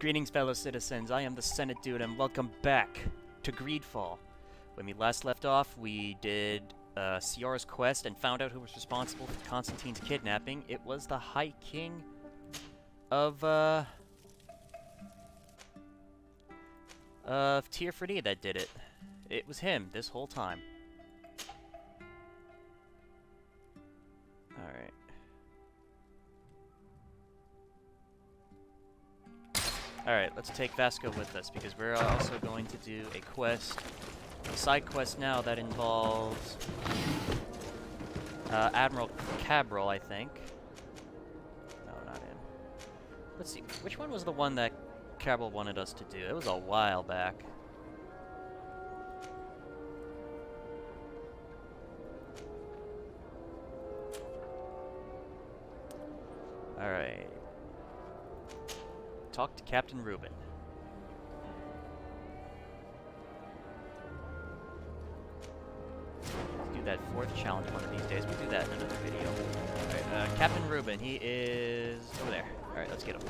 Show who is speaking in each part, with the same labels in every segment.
Speaker 1: Greetings, fellow citizens. I am the Senate Dude, and welcome back to Greedfall. When we last left off, we did Ciara's quest and found out who was responsible for Constantine's kidnapping. It was the High King of Tier 3 that did it. It was him this whole time. Alright. Alright, let's take Vasco with us, because we're also going to do a quest, a side quest now that involves Admiral Cabral, I think. No, not him. Let's see, which one was the one that Cabral wanted us to do? It was a while back. Alright. Talk to Captain Reuben. Let's do that fourth challenge one of these days. We'll do that in another video. Alright, Captain Reuben, he is over there. Alright, let's get him.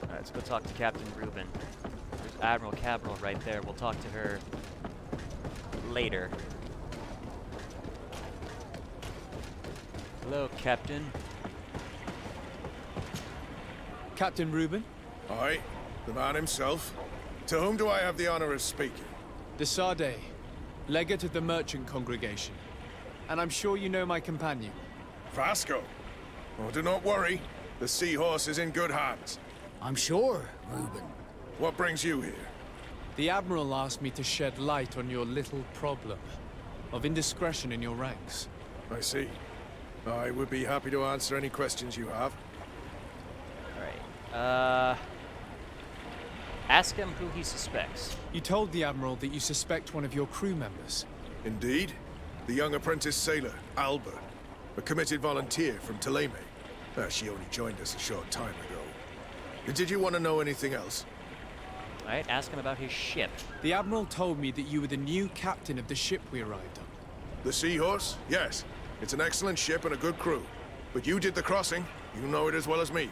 Speaker 1: Alright, let's go talk to Captain Reuben. There's Admiral Cabral right there. We'll talk to her later. Hello, Captain.
Speaker 2: Captain Reuben?
Speaker 3: Aye, the man himself. To whom do I have the honor of speaking?
Speaker 2: De Sade, legate of the merchant congregation. And I'm sure you know my companion.
Speaker 3: Vasco. Oh, do not worry. The seahorse is in good hands.
Speaker 4: I'm sure, Reuben.
Speaker 3: What brings you here?
Speaker 2: The Admiral asked me to shed light on your little problem of indiscretion in your ranks.
Speaker 3: I see. I would be happy to answer any questions you have.
Speaker 1: Alright, ask him who he suspects.
Speaker 2: You told the Admiral that you suspect one of your crew members.
Speaker 3: Indeed. The young apprentice sailor, Albert. A committed volunteer from Ptolemy. She only joined us a short time ago. Did you want to know anything else?
Speaker 1: Alright, ask him about his ship.
Speaker 2: The Admiral told me that you were the new captain of the ship we arrived on.
Speaker 3: The Seahorse? Yes. It's an excellent ship and a good crew. But you did the crossing. You know it as well as me.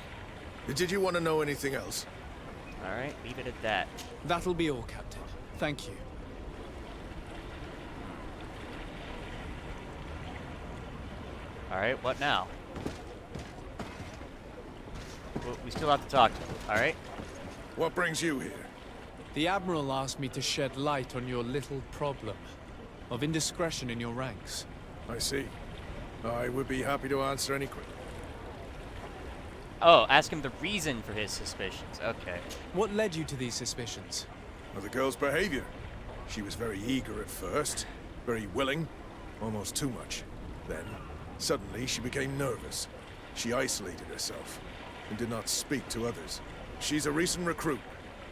Speaker 3: Did you want to know anything else?
Speaker 1: Alright, leave it at that.
Speaker 2: That'll be all, Captain. Thank you.
Speaker 1: Alright, what now? Well, we still have to talk to him, alright?
Speaker 3: What brings you here?
Speaker 2: The Admiral asked me to shed light on your little problem of indiscretion in your ranks.
Speaker 3: I see. I would be happy to answer any questions.
Speaker 1: Oh, ask him the reason for his suspicions. Okay.
Speaker 2: What led you to these suspicions?
Speaker 3: The girl's behavior. She was very eager at first, very willing, almost too much. Then, suddenly, she became nervous. She isolated herself and did not speak to others. She's a recent recruit,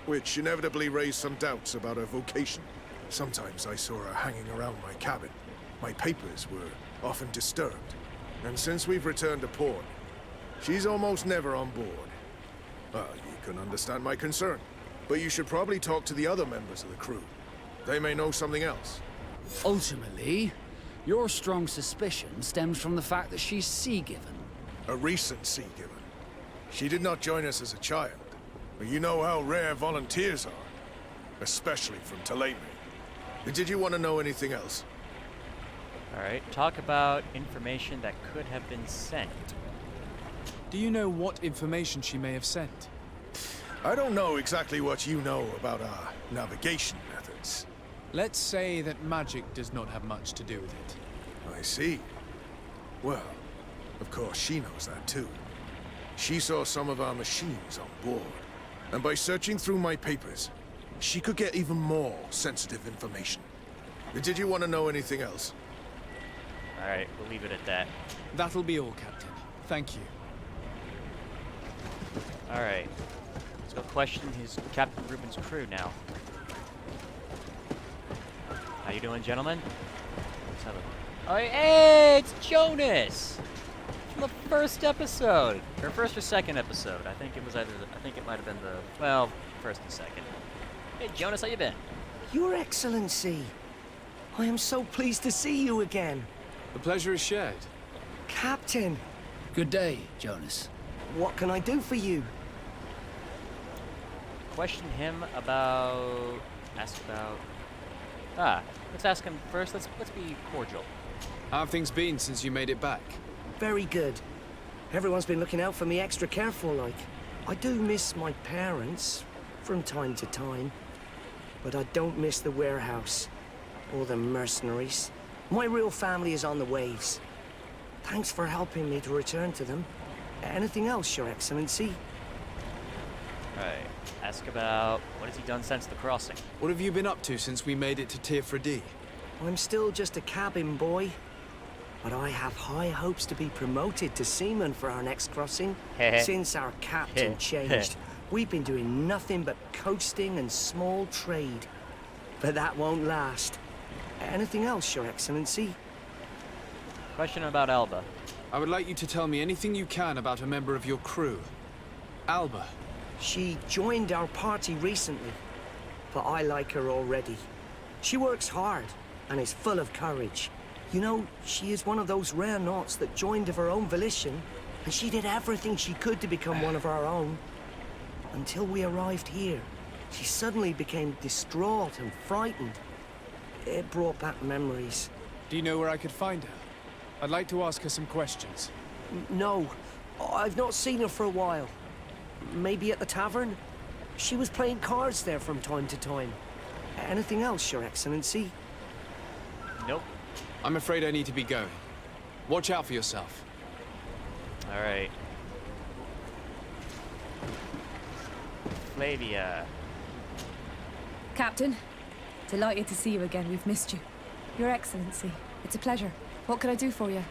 Speaker 3: which inevitably raised some doubts about her vocation. Sometimes I saw her hanging around my cabin. My papers were often disturbed. And since we've returned to port, she's almost never on board. Well, you can understand my concern. But you should probably talk to the other members of the crew. They may know something else.
Speaker 4: Ultimately, your strong suspicion stems from the fact that she's sea-given.
Speaker 3: A recent sea-given. She did not join us as a child. But you know how rare volunteers are. Especially from Ptolemy. Did you want to know anything else?
Speaker 1: Alright, talk about information that could have been sent.
Speaker 2: Do you know what information she may have sent?
Speaker 3: I don't know exactly what you know about our navigation methods.
Speaker 2: Let's say that magic does not have much to do with it.
Speaker 3: I see. Well, of course she knows that too. She saw some of our machines on board. And by searching through my papers, she could get even more sensitive information. Did you want to know anything else?
Speaker 1: Alright, we'll leave it at that.
Speaker 2: That'll be all, Captain. Thank you.
Speaker 1: Alright. Let's go question his Captain Reuben's crew now. How you doing, gentlemen? Let's have a... Oh, hey, it's Jonas! From the first episode! Or first or second episode. I think it was either I think it might have been the... Well, first and second. Hey, Jonas, how you been?
Speaker 5: Your Excellency, I am so pleased to see you again.
Speaker 2: The pleasure is shared.
Speaker 5: Captain,
Speaker 4: Good day, Jonas.
Speaker 5: what can I do for you?
Speaker 1: Question him about... Ask about... let's ask him first. Let's be cordial.
Speaker 2: How have things been since you made it back?
Speaker 5: Very good. Everyone's been looking out for me extra careful, like. I do miss my parents, from time to time. But I don't miss the warehouse, or the mercenaries. My real family is on the waves. Thanks for helping me to return to them. Anything else, Your Excellency?
Speaker 1: Alright. Ask about... What has he done since the crossing?
Speaker 2: What have you been up to since we made it to Tirfredi?
Speaker 5: I'm still just a cabin boy. But I have high hopes to be promoted to seaman for our next crossing. Since our captain changed, we've been doing nothing but coasting and small trade. But that won't last. Anything else, Your Excellency?
Speaker 1: Question about Alba.
Speaker 2: I would like you to tell me anything you can about a member of your crew. Alba.
Speaker 5: She joined our party recently, but I like her already. She works hard and is full of courage. You know, she is one of those rare Nauts that joined of her own volition, and she did everything she could to become one of our own. Until we arrived here, she suddenly became distraught and frightened. It brought back memories.
Speaker 2: Do you know where I could find her? I'd like to ask her some questions.
Speaker 5: No, I've not seen her for a while. Maybe at the tavern? She was playing cards there from time to time. Anything else, Your Excellency?
Speaker 1: Nope.
Speaker 2: I'm afraid I need to be going. Watch out for yourself.
Speaker 1: Alright. Flavia.
Speaker 6: Captain, delighted to see you again. We've missed you. Your Excellency, it's a pleasure. What can I do for you?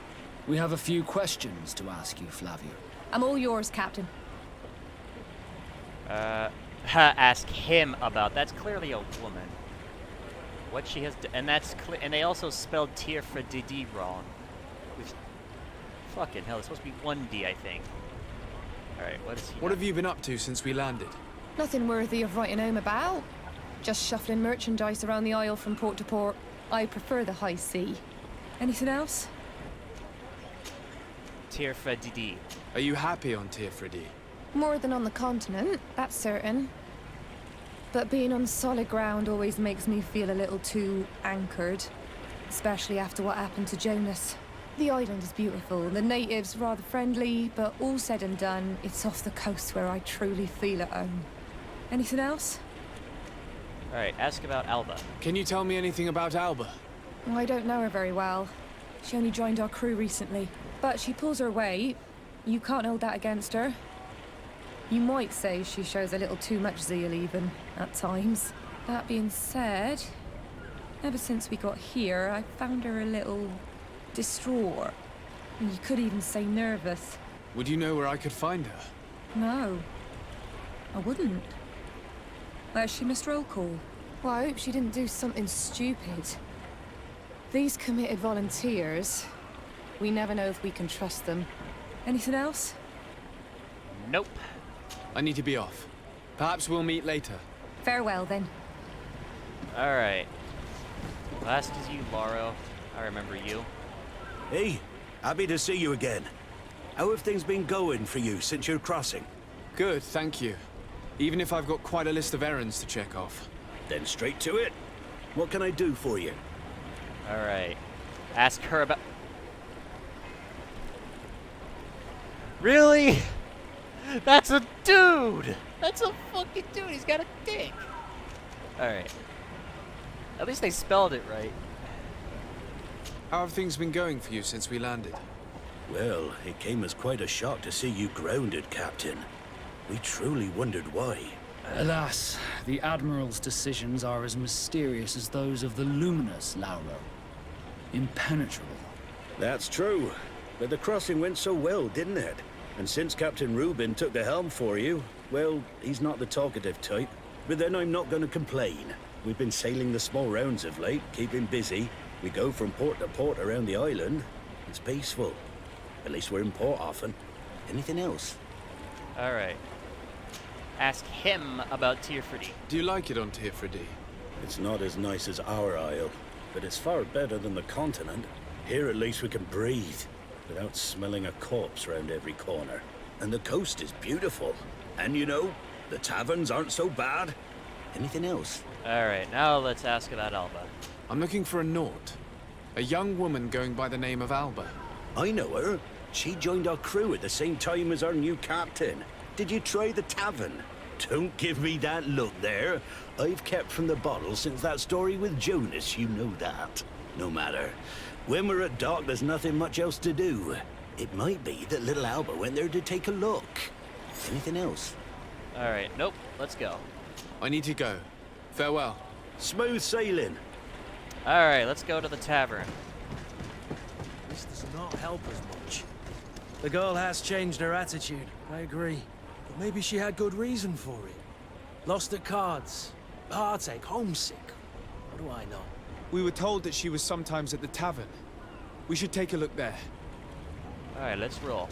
Speaker 4: We have a few questions to ask you, Flavia.
Speaker 6: I'm all yours, Captain.
Speaker 1: Ask him about. That's clearly a woman. What she has, and that's and they also spelled Tirfredi wrong. Which, fucking hell, it's supposed to be 1D, I think. All right, what is he?
Speaker 2: What have you been up to since we landed?
Speaker 6: Nothing worthy of writing home about. Just shuffling merchandise around the isle from port to port. I prefer the high sea. Anything else?
Speaker 1: Tirfredi.
Speaker 2: Are you happy on Tirfredi?
Speaker 6: More than on the continent, that's certain. But being on solid ground always makes me feel a little too anchored. Especially after what happened to Jonas. The island is beautiful, the natives rather friendly, but all said and done, it's off the coast where I truly feel at home. Anything else?
Speaker 1: Alright, ask about Alba.
Speaker 2: Can you tell me anything about Alba?
Speaker 6: I don't know her very well. She only joined our crew recently. But she pulls her weight. You can't hold that against her. You might say she shows a little too much zeal even, at times. That being said, ever since we got here, I found her a little distraught. You could even say nervous.
Speaker 2: Would you know where I could find her?
Speaker 6: No, I wouldn't. Where's she missed roll call? Well, I hope she didn't do something stupid. These committed volunteers, we never know if we can trust them. Anything else?
Speaker 1: Nope.
Speaker 2: I need to be off. Perhaps we'll meet later.
Speaker 6: Farewell, then.
Speaker 1: Alright. Last is you, Laro. I remember you.
Speaker 7: Hey, happy to see you again. How have things been going for you since your crossing?
Speaker 2: Good, thank you. Even if I've got quite a list of errands to check off.
Speaker 7: Then straight to it. What can I do for you?
Speaker 1: Alright. Ask her about... Really? That's a dude! That's a fucking dude, he's got a dick! Alright. At least they spelled it right.
Speaker 2: How have things been going for you since we landed?
Speaker 7: Well, it came as quite a shock to see you grounded, Captain. We truly wondered why.
Speaker 4: Alas, the Admiral's decisions are as mysterious as those of the luminous Lauro. Impenetrable.
Speaker 7: That's true. But the crossing went so well, didn't it? And since Captain Rubin took the helm for you, well, he's not the talkative type. But then I'm not going to complain. We've been sailing the small rounds of late, keeping busy. We go from port to port around the island. It's peaceful. At least we're in port often. Anything else?
Speaker 1: Alright. Ask him about Tirfredi.
Speaker 2: Do you like it on Tirfredi?
Speaker 7: It's not as nice as our isle, but it's far better than the continent. Here at least we can breathe. without smelling a corpse round every corner. And the coast is beautiful. And you know, the taverns aren't so bad. Anything else?
Speaker 1: Alright, now let's ask about Alba.
Speaker 2: I'm looking for a Naut. A young woman going by the name of Alba.
Speaker 7: I know her. She joined our crew at the same time as our new captain. Did you try the tavern? Don't give me that look there. I've kept from the bottle since that story with Jonas, you know that. No matter. When we're at dock, there's nothing much else to do. It might be that little Alba went there to take a look. Anything else?
Speaker 1: Alright, nope, let's go.
Speaker 2: I need to go. Farewell.
Speaker 7: Smooth sailing.
Speaker 1: Alright, let's go to the tavern.
Speaker 8: This does not help us much. The girl has changed her attitude, I agree. But maybe she had good reason for it. Lost at cards, heartache, homesick. What do I know?
Speaker 2: We were told that she was sometimes at the tavern. We should take a look there.
Speaker 1: Alright, let's roll.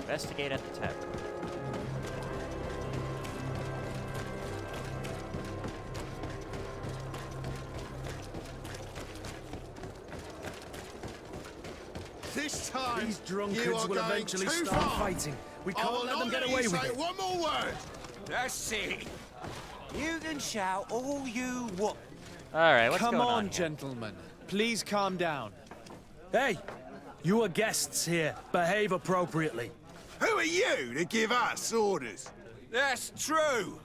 Speaker 1: Investigate at the tavern.
Speaker 3: This time,
Speaker 8: These
Speaker 3: you
Speaker 8: drunkards
Speaker 3: are
Speaker 8: will
Speaker 3: going
Speaker 8: eventually
Speaker 3: too
Speaker 8: start
Speaker 3: far.
Speaker 8: fighting. We
Speaker 3: I
Speaker 8: can't
Speaker 3: will
Speaker 8: let them
Speaker 3: not
Speaker 8: get
Speaker 3: let
Speaker 8: away
Speaker 3: you
Speaker 8: with
Speaker 3: say
Speaker 8: it.
Speaker 3: one more word.
Speaker 9: That's it. You can shout all you want.
Speaker 1: Alright, what's
Speaker 2: Come
Speaker 1: going
Speaker 2: on,
Speaker 1: on here?
Speaker 2: gentlemen. Please calm down.
Speaker 8: Hey, you are guests here. Behave appropriately.
Speaker 3: Who are you to give us orders?
Speaker 9: That's true.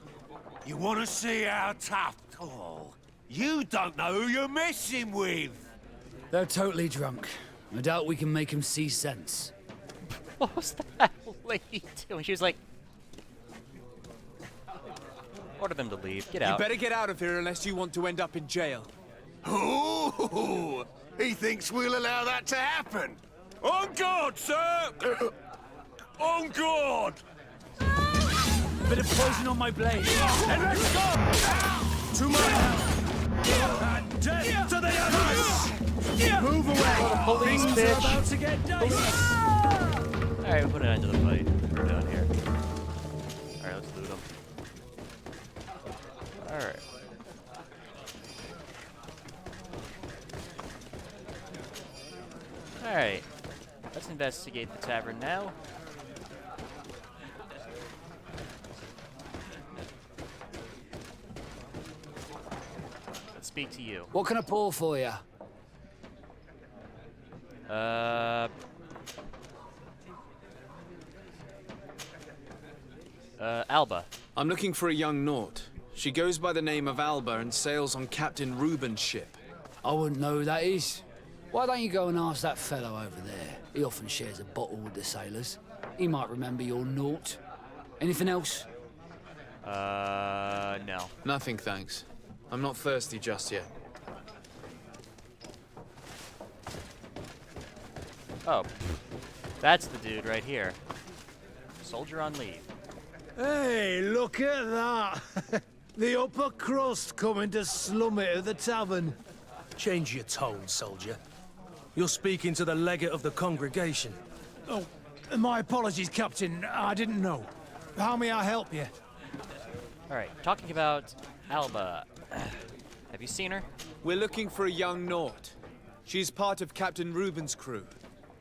Speaker 9: You want to see how tough? Oh, you don't know who you're messing with.
Speaker 4: They're totally drunk. I doubt we can make them see sense.
Speaker 1: What was that lady doing? She was like... Order them to leave. Get
Speaker 2: You
Speaker 1: out.
Speaker 2: better get out of here unless you want to end up in jail.
Speaker 3: Ooh, he thinks we'll allow that to happen.
Speaker 9: On guard, sir. On guard.
Speaker 8: Bit of poison on my blade. And let's go! To my house! And death to the others! Move away!
Speaker 1: Police,
Speaker 8: Things
Speaker 1: bitch.
Speaker 8: are about to get dicey!
Speaker 1: Alright, we'll put an end to the fight. We're done here. Alright, let's loot them. Alright. Alright. Let's investigate the tavern now. Let's speak to you.
Speaker 4: What can I pour for you?
Speaker 1: Alba.
Speaker 2: I'm looking for a young Naut. She goes by the name of Alba and sails on Captain Reuben's ship.
Speaker 4: I wouldn't know who that is. Why don't you go and ask that fellow over there? He often shares a bottle with the sailors. He might remember your Naut. Anything else?
Speaker 1: No.
Speaker 2: Nothing, thanks. I'm not thirsty just yet.
Speaker 1: Oh. That's the dude right here. Soldier on leave.
Speaker 8: Hey, look at that! The upper crust coming to slum it at the tavern. Change your tone, soldier. You're speaking to the legate of the congregation. Oh, my apologies, Captain. I didn't know. How may I help you?
Speaker 1: Alright, talking about Alba. Have you seen her?
Speaker 2: We're looking for a young Naut. She's part of Captain Reuben's crew.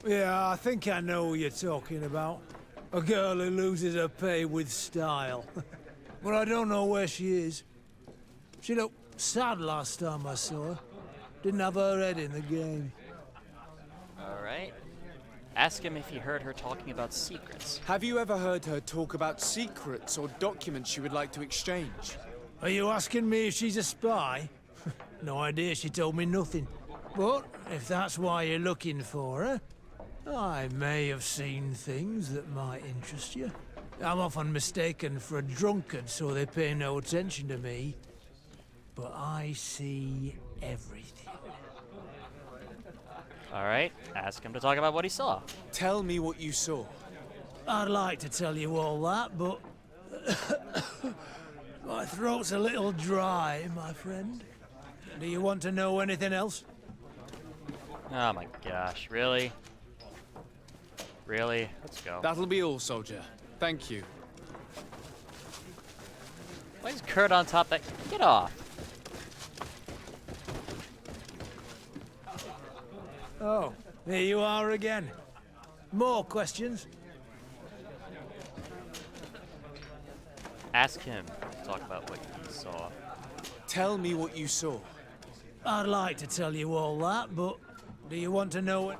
Speaker 8: Yeah, I think I know what you're talking about. A girl who loses her pay with style. But I don't know where she is. She looked sad last time I saw her. Didn't have her head in the game.
Speaker 1: Alright. Ask him if he heard her talking about secrets.
Speaker 2: Have you ever heard her talk about secrets or documents she would like to exchange?
Speaker 8: Are you asking me if she's a spy? No idea, she told me nothing. But if that's why you're looking for her, I may have seen things that might interest you. I'm often mistaken for a drunkard, so they pay no attention to me. But I see everything.
Speaker 1: Alright, ask him to talk about what he saw.
Speaker 2: Tell me what you saw.
Speaker 8: I'd like to tell you all that, but... My throat's a little dry, my friend. Do you want to know anything else?
Speaker 1: Oh my gosh, really? Really? Let's go.
Speaker 2: That'll be all, soldier. Thank you.
Speaker 1: Why is Kurt on top that? Get off!
Speaker 8: Oh, here you are again. More questions?
Speaker 1: Ask him. Talk about what he saw.
Speaker 2: Tell me what you saw.
Speaker 8: I'd like to tell you all that, but do you want to know it?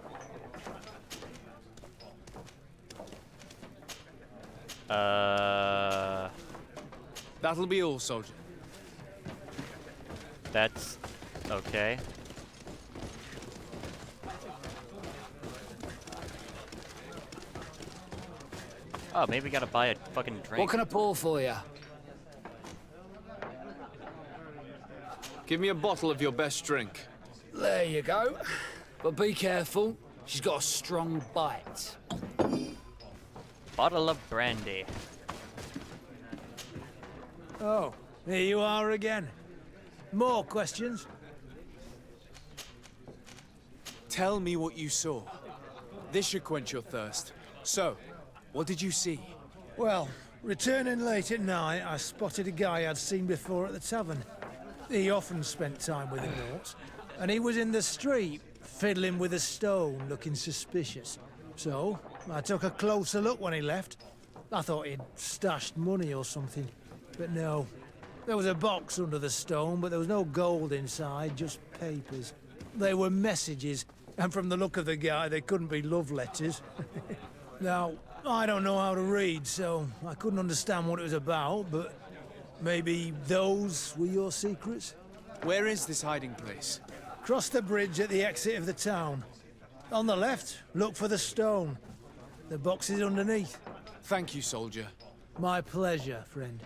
Speaker 2: That'll be all, soldier.
Speaker 1: That's okay. Oh, maybe we gotta buy a fucking drink.
Speaker 4: What can I pour for you?
Speaker 2: Give me a bottle of your best drink.
Speaker 4: There you go. But be careful. She's got a strong bite.
Speaker 1: Bottle of brandy.
Speaker 8: Oh, here you are again. More questions?
Speaker 2: Tell me what you saw. This should quench your thirst. So, what did you see?
Speaker 8: Well, returning late at night, I spotted a guy I'd seen before at the tavern. He often spent time with the Naut, and he was in the street, fiddling with a stone, looking suspicious. So, I took a closer look when he left. I thought he'd stashed money or something, but no. There was a box under the stone, but there was no gold inside, just papers. They were messages, and from the look of the guy, they couldn't be love letters. Now, I don't know how to read, so I couldn't understand what it was about, but maybe those were your secrets?
Speaker 2: Where is this hiding place?
Speaker 8: Cross the bridge at the exit of the town. On the left, look for the stone. The box is underneath.
Speaker 2: Thank you, soldier.
Speaker 8: My pleasure, friend.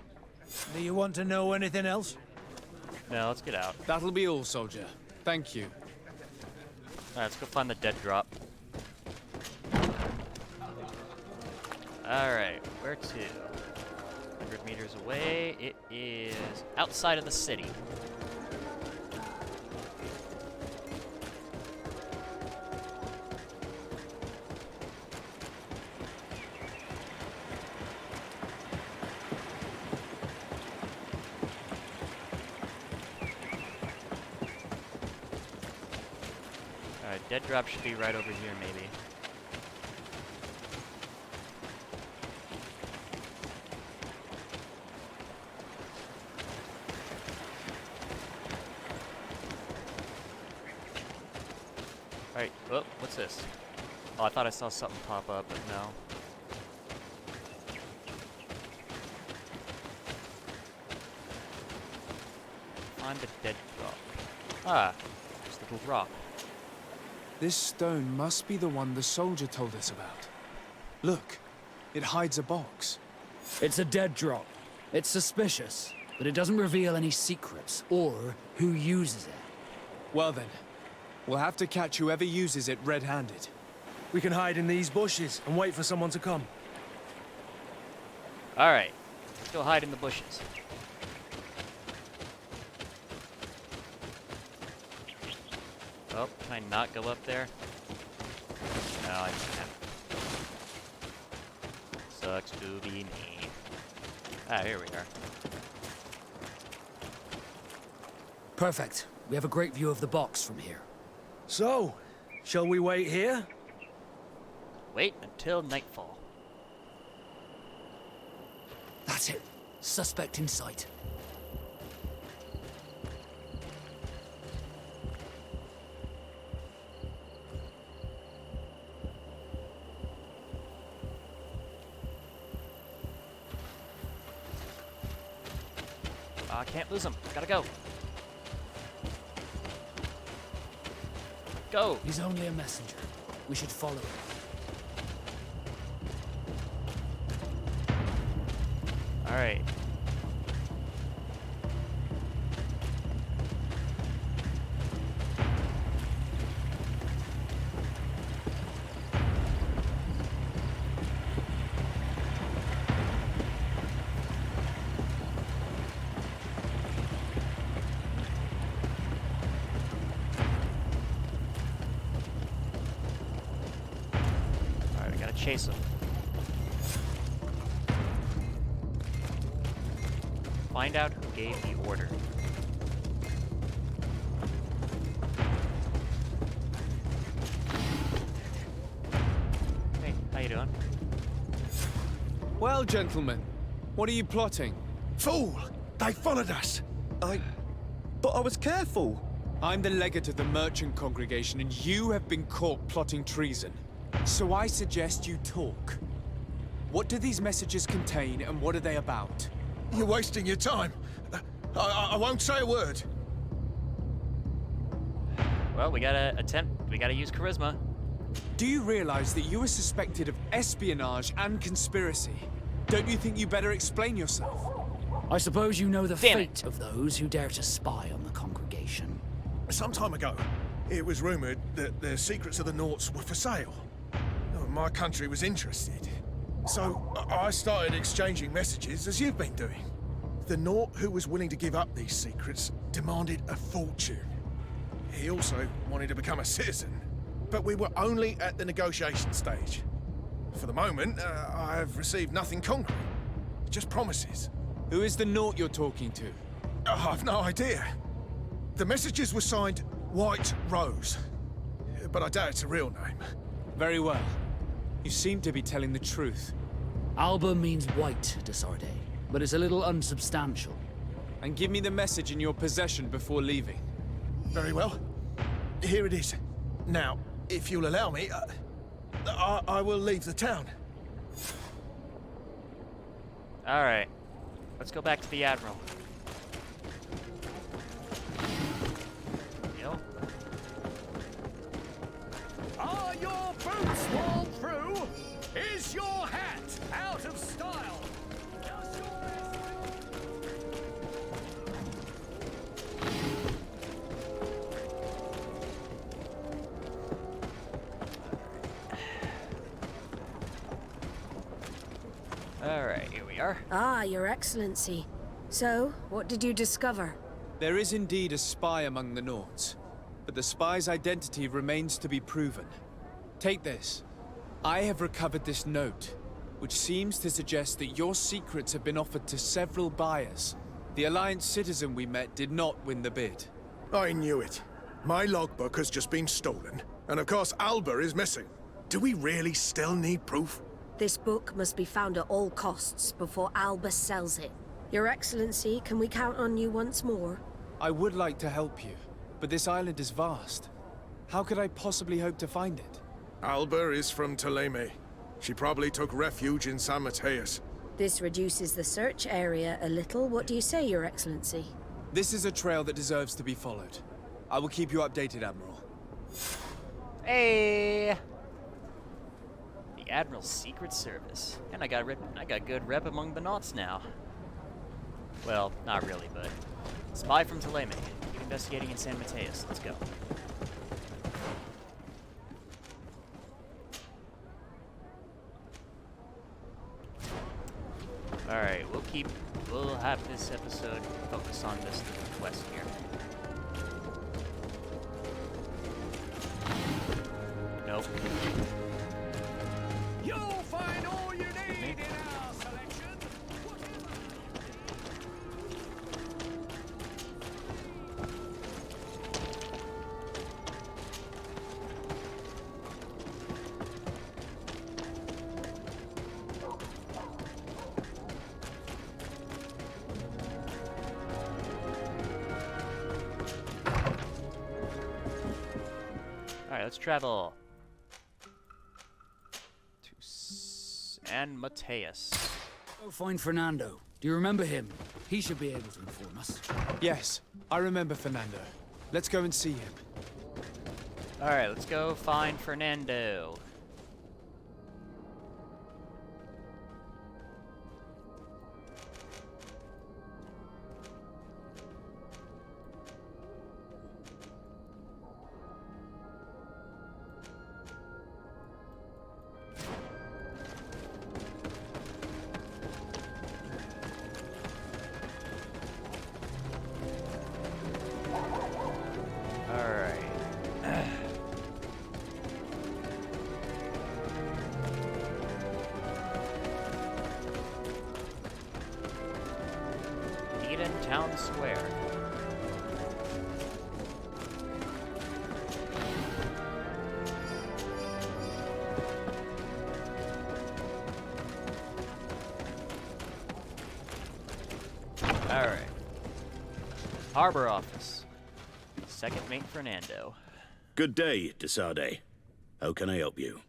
Speaker 8: Do you want to know anything else?
Speaker 1: No, let's get out.
Speaker 2: That'll be all, soldier. Thank you.
Speaker 1: Alright, let's go find the dead drop. Alright, where to? 100 meters away. It is outside of the city. Alright, dead drop should be right over here, maybe. Alright, oh, what's this? Oh, I thought I saw something pop up, but no. Find the dead drop. Ah, just a little drop.
Speaker 2: This stone must be the one the soldier told us about. Look, it hides a box.
Speaker 4: It's a dead drop. It's suspicious, but it doesn't reveal any secrets or who uses it.
Speaker 2: Well then, we'll have to catch whoever uses it red-handed.
Speaker 10: We can hide in these bushes and wait for someone to come.
Speaker 1: Alright, let's go hide in the bushes. Oh, can I not go up there? No, I can't. Sucks to be me. Ah, here we are.
Speaker 4: Perfect. We have a great view of the box from here.
Speaker 10: So, shall we wait here?
Speaker 1: Wait until nightfall.
Speaker 4: That's it. Suspect in sight.
Speaker 1: I can't lose him. Gotta go. Go.
Speaker 4: He's only a messenger. We should follow him.
Speaker 1: All right. chase him. Find out who gave the order. Hey, how you doing?
Speaker 2: Well, gentlemen, what are you plotting?
Speaker 3: Fool! They followed us!
Speaker 11: But I was careful.
Speaker 2: I'm the legate of the merchant congregation, and you have been caught plotting treason. So I suggest you talk. What do these messages contain, and what are they about?
Speaker 3: You're wasting your time. I won't say a word.
Speaker 1: Well, we gotta use charisma.
Speaker 2: Do you realize that you are suspected of espionage and conspiracy? Don't you think you better explain yourself?
Speaker 4: I suppose you know the
Speaker 1: Damn
Speaker 4: fate of those who dare to spy on the congregation.
Speaker 3: Some time ago, it was rumored that the secrets of the Nauts were for sale. My country was interested. So I started exchanging messages as you've been doing. The Naut who was willing to give up these secrets demanded a fortune. He also wanted to become a citizen. But we were only at the negotiation stage. For the moment, I have received nothing concrete. Just promises.
Speaker 2: Who is the Naut you're talking to?
Speaker 3: I've no idea. The messages were signed White Rose. But I doubt it's a real name.
Speaker 2: Very well. You seem to be telling the truth.
Speaker 4: Alba means white, Desarde, but it's a little unsubstantial.
Speaker 2: And give me the message in your possession before leaving.
Speaker 3: Very well. Here it is. Now, if you'll allow me, I will leave the town.
Speaker 1: Alright. Let's go back to the Admiral. Yo.
Speaker 12: Are your boots worn through? Is your hat out of style? Does your
Speaker 1: Alright, here we are.
Speaker 13: Ah, Your Excellency. So, what did you discover?
Speaker 2: There is indeed a spy among the Nauts, but the spy's identity remains to be proven. Take this. I have recovered this note, which seems to suggest that your secrets have been offered to several buyers. The Alliance citizen we met did not win the bid.
Speaker 3: I knew it. My logbook has just been stolen, and of course Alba is missing. Do we really still need proof?
Speaker 13: This book must be found at all costs before Alba sells it. Your Excellency, can we count on you once more?
Speaker 2: I would like to help you, but this island is vast. How could I possibly hope to find it?
Speaker 3: Alba is from Toleme. She probably took refuge in San Mateus.
Speaker 13: This reduces the search area a little. What do you say, Your Excellency?
Speaker 2: This is a trail that deserves to be followed. I will keep you updated, Admiral.
Speaker 1: Hey! The Admiral's Secret Service. And I got good rep among the Nauts now. Well, not really, but... Spy from Toleme. Keep investigating in San Mateus. Let's go. Alright, we'll have this episode focus on this quest here. Nope.
Speaker 12: You'll find all you need in our selection.
Speaker 1: Alright, let's travel to San Mateus.
Speaker 4: Go find Fernando. Do you remember him? He should be able to inform us.
Speaker 2: Yes, I remember Fernando. Let's go and see him.
Speaker 1: Alright, let's go find Fernando. town square. Alright. Harbor office. Second mate Fernando.
Speaker 7: Good day, Desade. How can I help you?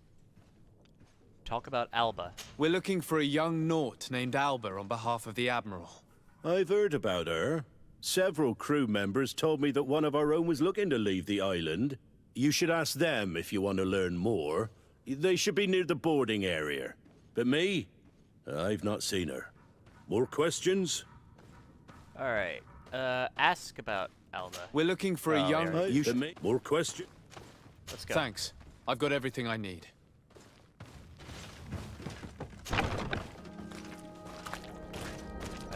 Speaker 1: Talk about Alba.
Speaker 2: We're looking for a young Naut named Alba on behalf of the Admiral.
Speaker 7: I've heard about her. Several crew members told me that one of our own was looking to leave the island. You should ask them if you want to learn more. They should be near the boarding area. But me? I've not seen her. More questions?
Speaker 1: Alright. Ask about Alba.
Speaker 2: We're looking for a young...
Speaker 7: More questions?
Speaker 1: Let's go.
Speaker 2: Thanks. I've got everything I need.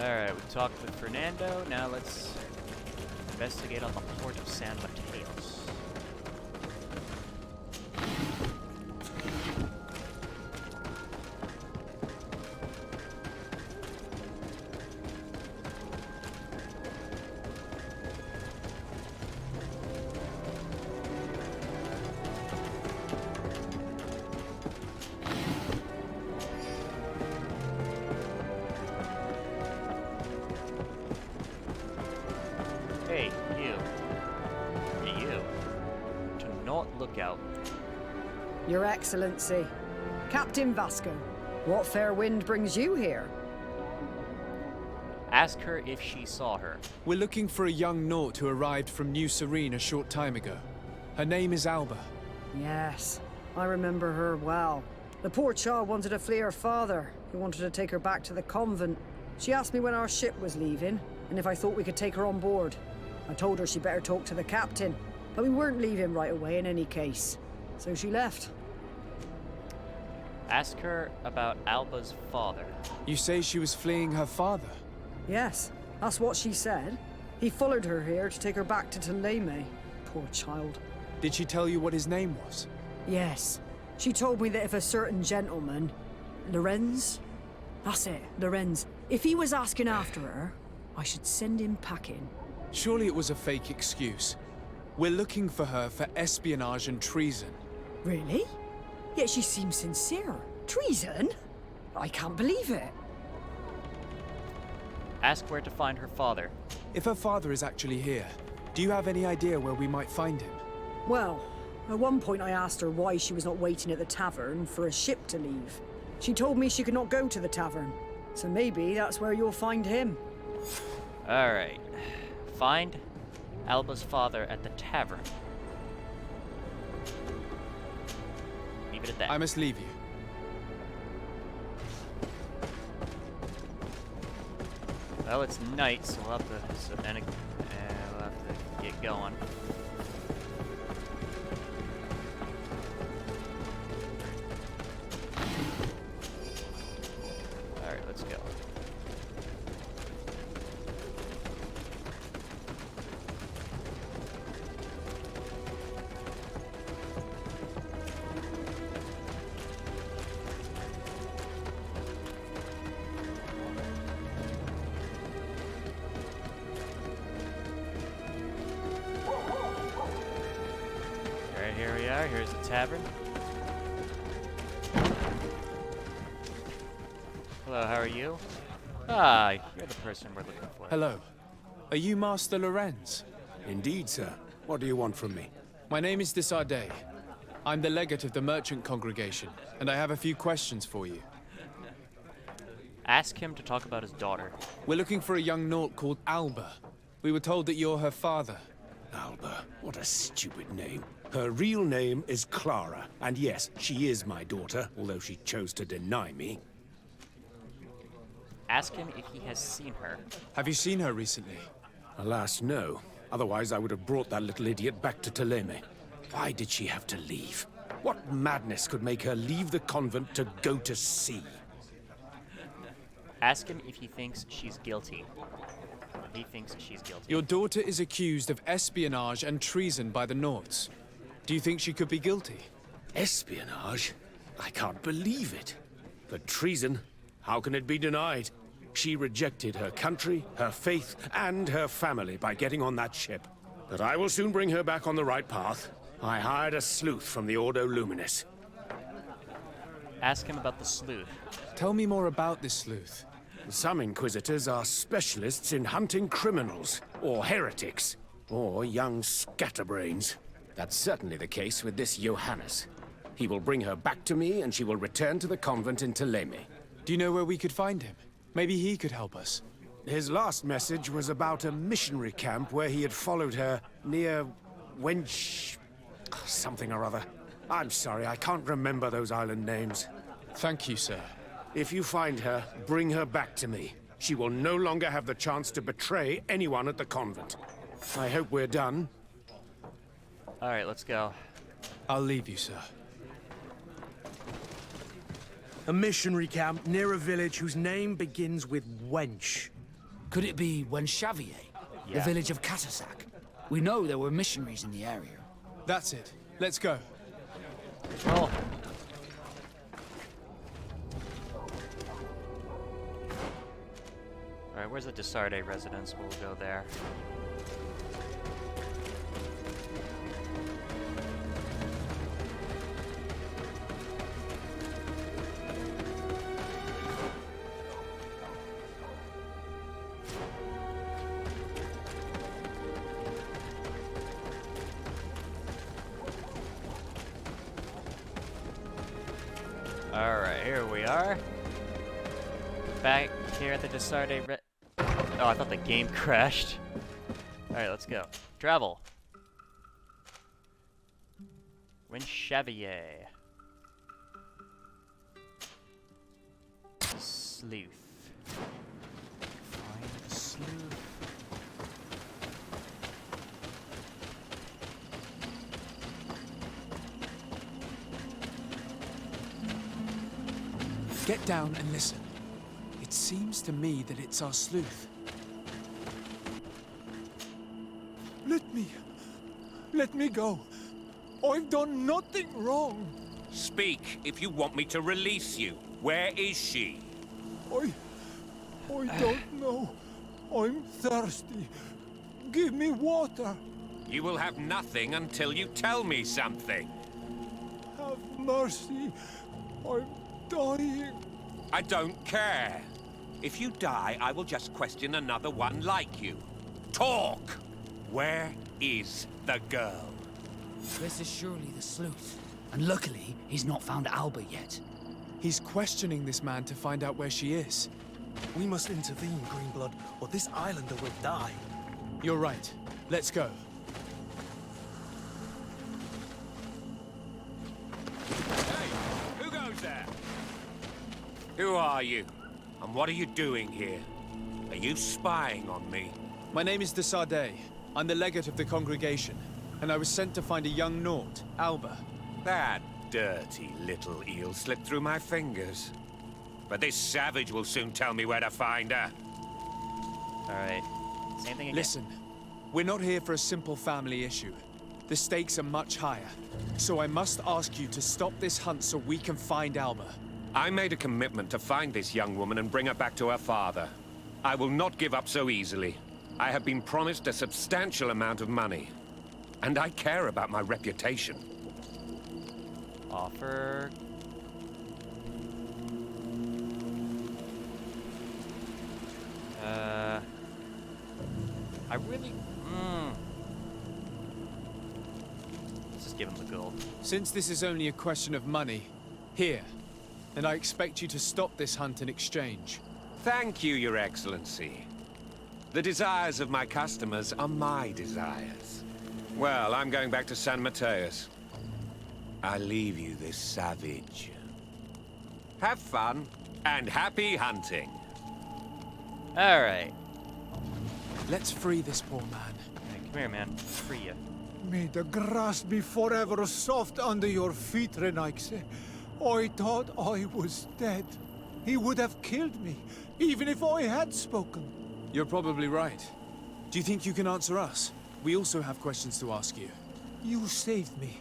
Speaker 1: Alright, we talked with Fernando. Now let's investigate on the port of San Mateos. Hey, you. Hey, you. To not look out.
Speaker 14: Your Excellency. Captain Vasco, what fair wind brings you here?
Speaker 1: Ask her if she saw her.
Speaker 2: We're looking for a young Naut who arrived from New Serene a short time ago. Her name is Alba.
Speaker 14: Yes, I remember her well. The poor child wanted to flee her father. He wanted to take her back to the convent. She asked me when our ship was leaving, and if I thought we could take her on board. I told her she'd better talk to the captain, but we weren't leaving right away in any case. So she left.
Speaker 1: Ask her about Alba's father.
Speaker 2: You say she was fleeing her father?
Speaker 14: Yes, that's what she said. He followed her here to take her back to Teleme. Poor child.
Speaker 2: Did she tell you what his name was?
Speaker 14: Yes. She told me that if a certain gentleman... Lorenz? That's it, Lorenz. If he was asking after her, I should send him packing.
Speaker 2: Surely it was a fake excuse. We're looking for her for espionage and treason.
Speaker 14: Really? Yet she seems sincere. Treason? I can't believe it.
Speaker 1: Ask where to find her father.
Speaker 2: If her father is actually here, do you have any idea where we might find him?
Speaker 14: Well, at one point I asked her why she was not waiting at the tavern for a ship to leave. She told me she could not go to the tavern, so maybe that's where you'll find him.
Speaker 1: Alright. Find Alba's father at the tavern. Leave it at that.
Speaker 2: I must leave you.
Speaker 1: Well, it's night, so we'll have to get going. Alright, let's go. Alright, here we are. Here's the tavern. Hello, how are you? Ah, you're the person we're looking for.
Speaker 2: Hello. Are you Master Lorenz?
Speaker 15: Indeed, sir. What do you want from me?
Speaker 2: My name is Desade. I'm the legate of the merchant congregation, and I have a few questions for you.
Speaker 1: Ask him to talk about his daughter.
Speaker 2: We're looking for a young Naut called Alba. We were told that you're her father.
Speaker 15: Alba. What a stupid name. Her real name is Clara, and yes, she is my daughter, although she chose to deny me.
Speaker 1: Ask him if he has seen her.
Speaker 2: Have you seen her recently?
Speaker 15: Alas, no. Otherwise, I would have brought that little idiot back to Teleme. Why did she have to leave? What madness could make her leave the convent to go to sea?
Speaker 1: Ask him if he thinks she's guilty. He thinks she's guilty.
Speaker 2: Your daughter is accused of espionage and treason by the Nauts. Do you think she could be guilty?
Speaker 15: Espionage? I can't believe it. But treason? How can it be denied? She rejected her country, her faith, and her family by getting on that ship. But I will soon bring her back on the right path. I hired a sleuth from the Ordo Luminis.
Speaker 1: Ask him about the sleuth.
Speaker 2: Tell me more about this sleuth.
Speaker 15: Some inquisitors are specialists in hunting criminals, or heretics, or young scatterbrains. That's certainly the case with this Johannes. He will bring her back to me, and she will return to the convent in Teleme.
Speaker 2: Do you know where we could find him? Maybe he could help us.
Speaker 15: His last message was about a missionary camp where he had followed her near Wench... something or other. I'm sorry, I can't remember those island names.
Speaker 2: Thank you, sir.
Speaker 15: If you find her, bring her back to me. She will no longer have the chance to betray anyone at the convent. I hope we're done.
Speaker 1: All right, let's go.
Speaker 2: I'll leave you, sir.
Speaker 10: A missionary camp near a village whose name begins with Wench.
Speaker 4: Could it be Wenchavier?
Speaker 1: Yeah.
Speaker 4: The village of Katasak? We know there were missionaries in the area.
Speaker 2: That's it. Let's go.
Speaker 1: Roll. Alright, where's the Desarde residence? We'll go there. Alright, here we are. Back here at the Desarde Oh, I thought the game crashed. Alright, let's go. Travel. Wenchavier. Sleuth. Find the sleuth.
Speaker 2: Get down and listen. It seems to me that it's our sleuth.
Speaker 8: Let me go. I've done nothing wrong.
Speaker 9: Speak if you want me to release you. Where is she?
Speaker 8: I don't know. I'm thirsty. Give me water.
Speaker 9: You will have nothing until you tell me something.
Speaker 8: Have mercy. I'm dying.
Speaker 9: I don't care. If you die, I will just question another one like you. Talk! Where is the girl?
Speaker 4: This is surely the sleuth. And luckily, he's not found Alba yet.
Speaker 2: He's questioning this man to find out where she is.
Speaker 10: We must intervene, Greenblood, or this islander will die.
Speaker 2: You're right. Let's go.
Speaker 9: Hey, who goes there? Who are you? And what are you doing here? Are you spying on me?
Speaker 2: My name is Desarde. I'm the legate of the congregation, and I was sent to find a young Naut, Alba.
Speaker 9: That dirty little eel slipped through my fingers. But this savage will soon tell me where to find her.
Speaker 1: Alright. Same thing again.
Speaker 2: Listen, we're not here for a simple family issue. The stakes are much higher. So I must ask you to stop this hunt so we can find Alba.
Speaker 9: I made a commitment to find this young woman and bring her back to her father. I will not give up so easily. I have been promised a substantial amount of money. And I care about my reputation.
Speaker 1: Offer. I really... Let's just give him the gold.
Speaker 2: Since this is only a question of money, here. And I expect you to stop this hunt in exchange.
Speaker 9: Thank you, Your Excellency. The desires of my customers are my desires. Well, I'm going back to San Mateus. I leave you this savage. Have fun, and happy hunting.
Speaker 1: Alright.
Speaker 2: Let's free this poor man.
Speaker 1: Right, come here, man. Free you.
Speaker 8: May the grass be forever soft under your feet, Renaikse. I thought I was dead. He would have killed me, even if I had spoken.
Speaker 2: You're probably right. Do you think you can answer us? We also have questions to ask you.
Speaker 8: You saved me.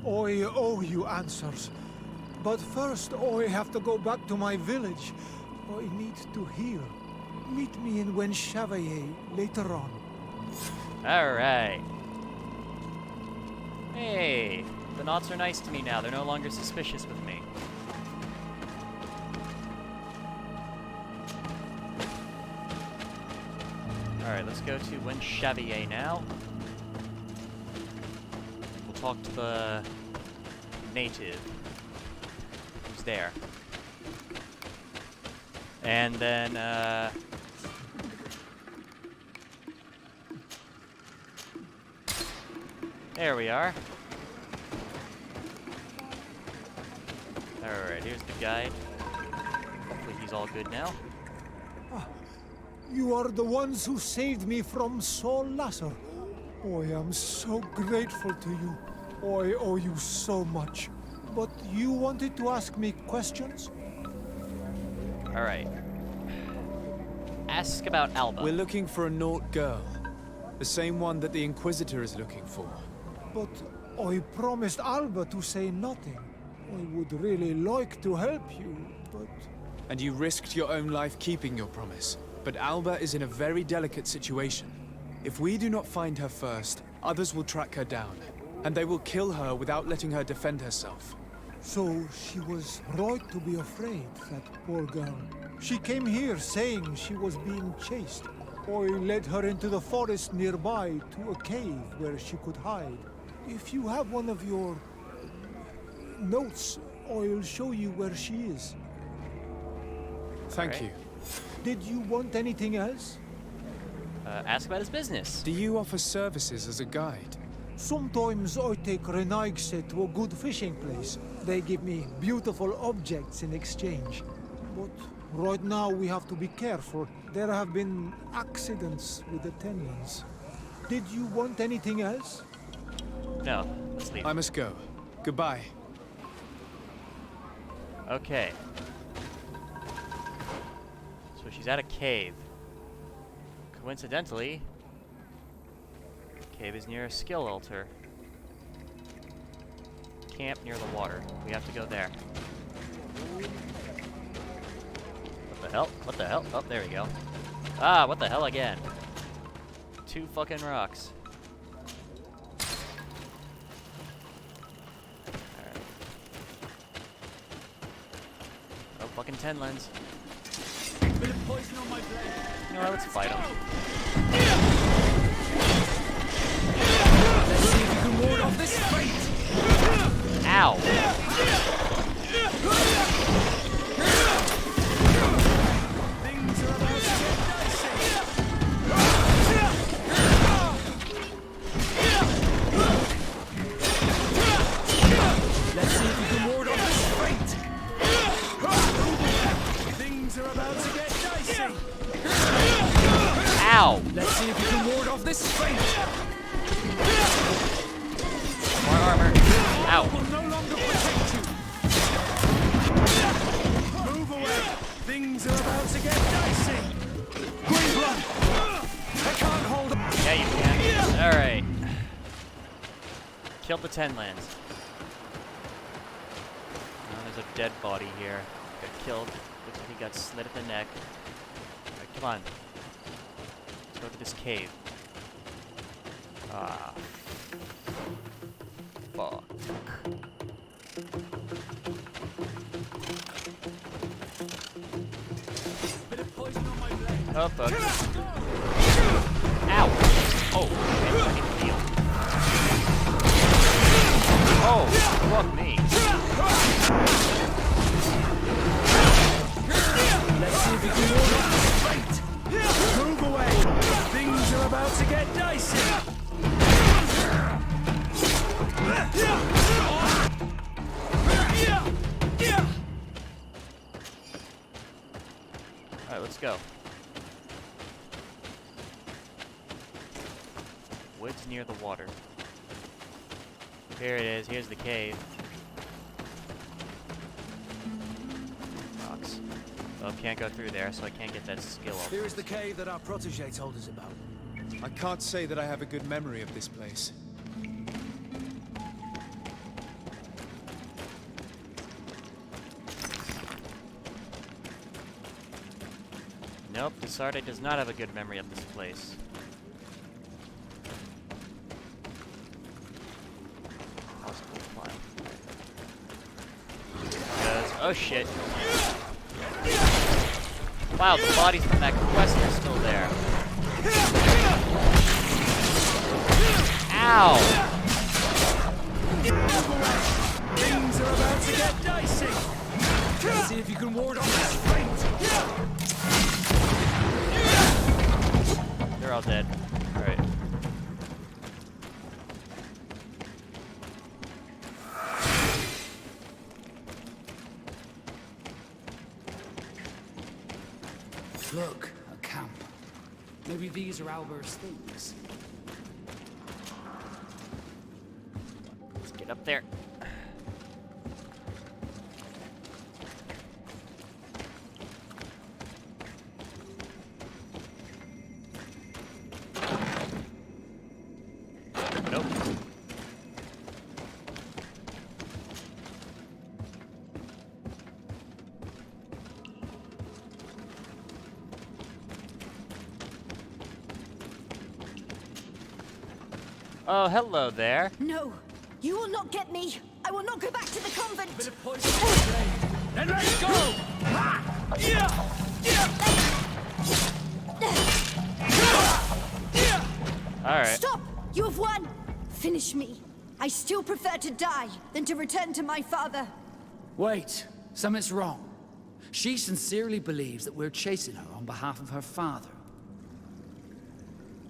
Speaker 8: I owe you answers. But first, I have to go back to my village. I need to heal. Meet me in Wenchavaye later on.
Speaker 1: Alright. Hey, the Nauts are nice to me now. They're no longer suspicious with me. Alright, let's go to Wenchavaye now. We'll talk to the native who's there. And then, there we are. Alright, here's the guide. Hopefully he's all good now.
Speaker 8: You are the ones who saved me from Saul Lasser. Oh, I am so grateful to you. Oh, I owe you so much. But you wanted to ask me questions?
Speaker 1: Alright. Ask about Alba.
Speaker 2: We're looking for a Naut girl. The same one that the Inquisitor is looking for.
Speaker 8: But I promised Alba to say nothing. I would really like to help you, but...
Speaker 2: And you risked your own life keeping your promise. But Alba is in a very delicate situation. If we do not find her first, others will track her down. And they will kill her without letting her defend herself.
Speaker 8: So she was right to be afraid, that poor girl. She came here saying she was being chased. I led her into the forest nearby to a cave where she could hide. If you have one of your notes, I'll show you where she is.
Speaker 2: Thank you.
Speaker 8: Did you want anything else?
Speaker 1: Ask about his business.
Speaker 2: Do you offer services as a guide?
Speaker 8: Sometimes I take Renaigse to a good fishing place. They give me beautiful objects in exchange. But right now we have to be careful. There have been accidents with the Tenlins. Did you want anything else?
Speaker 1: No, let's leave.
Speaker 2: I must go. Goodbye.
Speaker 1: Okay. So she's at a cave. Coincidentally, cave is near a skill altar. Camp near the water. We have to go there. What the hell? What the hell? Oh, there we go. Ah, what the hell again? 2 fucking rocks. Alright. Oh, fucking 10 lens.
Speaker 12: Bit of poison on my blade.
Speaker 1: You know what, let's fight him.
Speaker 12: Let's see if you can ward off this fate.
Speaker 1: Ow!
Speaker 12: Things are about to get dicey. Let's see if you can ward off this fate. Things are about to get dicey.
Speaker 1: Ow!
Speaker 12: Let's see if you can ward off this fate.
Speaker 1: More armor. Ow.
Speaker 12: Will no longer protect you. Move away. Things are about to get dicey. Green blood. I can't hold up.
Speaker 1: Yeah, you can. Alright. Killed the 10 lands. Oh, there's a dead body here. Got killed. Looks like he got slit at the neck. Alright, come on. Let's go to this cave. Ah. Fuck.
Speaker 12: Bit of poison on my blade.
Speaker 1: Oh, fuck. Ow! Oh, shit, I need to heal. Oh, fuck me.
Speaker 12: Let's see if you can ward off this fate. Move away. Things are about to get dicey.
Speaker 1: Alright, let's go. Woods near the water. Here it is. Here's the cave. Rocks. Oh, can't go through there, so I can't get that skill up.
Speaker 10: Here is the cave that our protege told us about.
Speaker 2: I can't say that I have a good memory of this place.
Speaker 1: Nope, Desarde does not have a good memory of this place. Possible file. Because, oh shit. Wow, the bodies from that quest are still there. Ow!
Speaker 12: Things are about to get dicey. Let's see if you can ward off this fate.
Speaker 1: They're all dead. Alright.
Speaker 4: Look, a camp. Maybe these are Albert's things.
Speaker 1: Let's get up there. Nope. Oh, hello there.
Speaker 16: No, you will not get me. I will not go back to the convent.
Speaker 12: Bit of poison in the blade. Then let's go. Ha! Yeah!
Speaker 1: Alright.
Speaker 16: Stop! You have won. Finish me. I still prefer to die than to return to my father.
Speaker 4: Wait, something's wrong. She sincerely believes that we're chasing her on behalf of her father.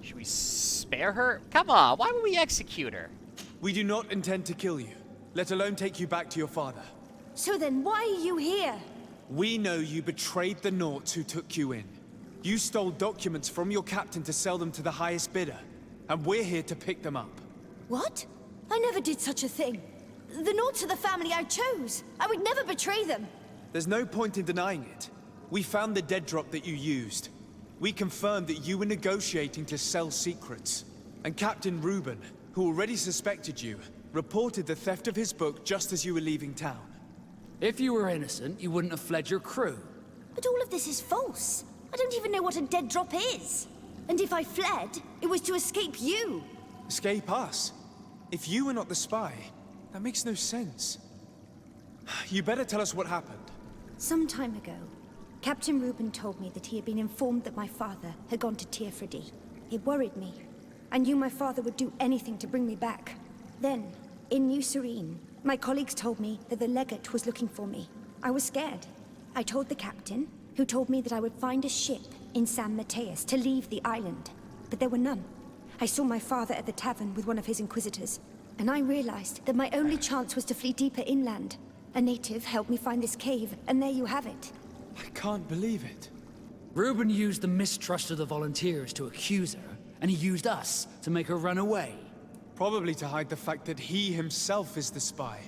Speaker 1: Should we spare her? Come on, why would we execute her?
Speaker 2: We do not intend to kill you, let alone take you back to your father.
Speaker 16: So then why are you here?
Speaker 2: We know you betrayed the Nauts who took you in. You stole documents from your captain to sell them to the highest bidder, and we're here to pick them up.
Speaker 16: What? I never did such a thing. The Nauts are the family I chose. I would never betray them.
Speaker 2: There's no point in denying it. We found the dead drop that you used. We confirmed that you were negotiating to sell secrets. And Captain Reuben, who already suspected you, reported the theft of his book just as you were leaving town.
Speaker 4: If you were innocent, you wouldn't have fled your crew.
Speaker 16: But all of this is false. I don't even know what a dead drop is. And if I fled, it was to escape you.
Speaker 2: Escape us? If you were not the spy, that makes no sense. You better tell us what happened.
Speaker 16: Some time ago, Captain Reuben told me that he had been informed that my father had gone to Tearfredy. It worried me. I knew my father would do anything to bring me back. Then, in New Serene, my colleagues told me that the legate was looking for me. I was scared. I told the captain, who told me that I would find a ship in San Mateus to leave the island. But there were none. I saw my father at the tavern with one of his inquisitors, and I realized that my only chance was to flee deeper inland. A native helped me find this cave, and there you have it.
Speaker 2: I can't believe it.
Speaker 4: Reuben used the mistrust of the volunteers to accuse her, and he used us to make her run away.
Speaker 2: Probably to hide the fact that he himself is the spy.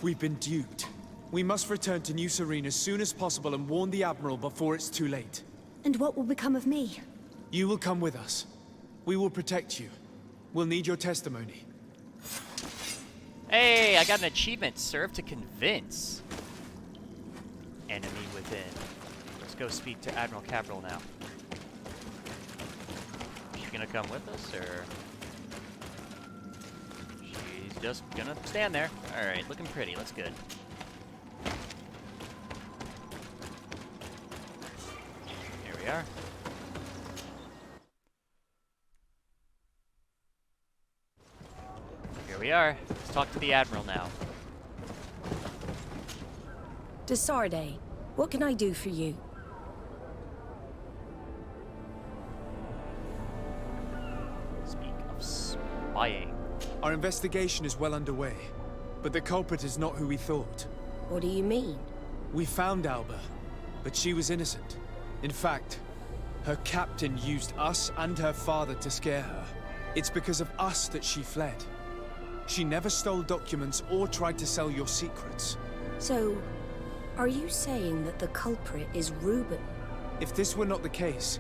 Speaker 2: We've been duped. We must return to New Serene as soon as possible and warn the Admiral before it's too late.
Speaker 16: And what will become of me?
Speaker 2: You will come with us. We will protect you. We'll need your testimony.
Speaker 1: Hey, I got an achievement. Serve to convince. Enemy within. Let's go speak to Admiral Cabral now. Is she gonna come with us, or...? She's just gonna stand there. Alright, looking pretty. That's good. Here we are. Here we are. Let's talk to the Admiral now.
Speaker 13: Desarde, what can I do for you?
Speaker 1: Speak of spying.
Speaker 2: Our investigation is well underway, but the culprit is not who we thought.
Speaker 13: What do you mean?
Speaker 2: We found Alba, but she was innocent. In fact, her captain used us and her father to scare her. It's because of us that she fled. She never stole documents or tried to sell your secrets.
Speaker 13: So, are you saying that the culprit is Reuben?
Speaker 2: If this were not the case,